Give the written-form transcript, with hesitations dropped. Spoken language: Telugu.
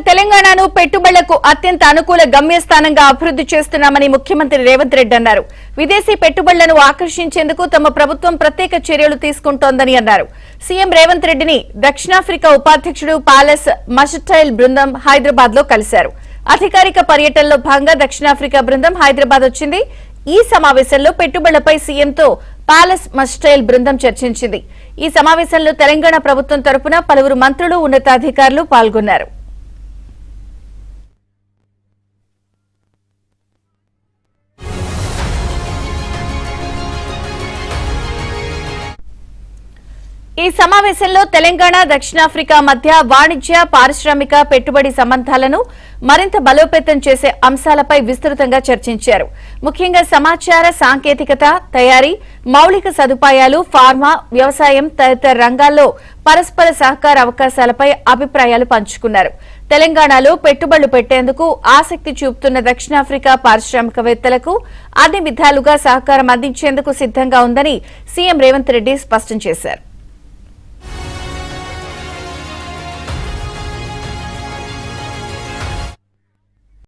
తెలంగాణను పెట్టుబడులకు అత్యంత అనుకూల గమ్యస్థానంగా అభివృద్ధి చేస్తున్నామని ముఖ్యమంత్రి రేవంత్ రెడ్డి అన్నారు. విదేశీ పెట్టుబడులను ఆకర్షించేందుకు తమ ప్రభుత్వం ప్రత్యేక చర్యలు తీసుకుంటోందని అన్నారు. సీఎం రేవంత్ రెడ్డిని దక్షిణాఫ్రికా ఉపాధ్యక్షుడు పాలస్ మస్టైల్ బృందం హైదరాబాద్ లో కలిశారు. అధికారిక పర్యటనలో భాగంగా దక్షిణాఫ్రికా బృందం హైదరాబాద్ వచ్చింది. ఈ సమావేశంలో పెట్టుబడులపై సీఎంతో పాలస్ మస్టైల్ బృందం చర్చించింది. ఈ సమావేశంలో తెలంగాణ ప్రభుత్వం తరపున పలువురు మంత్రులు, ఉన్నతాధికారులు పాల్గొన్నారు. ఈ సమావేశంలో తెలంగాణ, దక్షిణాఫ్రికా మధ్య వాణిజ్య, పారిశ్రామిక, పెట్టుబడి సంబంధాలను మరింత బలోపేతం చేసే అంశాలపై విస్తృతంగా చర్చించారు. ముఖ్యంగా సమాచార సాంకేతికత, తయారీ, మౌలిక సదుపాయాలు, ఫార్మా, వ్యవసాయం తదితర రంగాల్లో పరస్పర సహకార అవకాశాలపై అభిప్రాయాలు పంచుకున్నారు. తెలంగాణలో పెట్టుబడులు పెట్టేందుకు ఆసక్తి చూపుతున్న దక్షిణాఫ్రికా పారిశ్రామికవేత్తలకు అన్ని విధాలుగా సహకారం అందించేందుకు సిద్దంగా ఉందని సీఎం రేవంత్ రెడ్డి స్పష్టం చేశారు.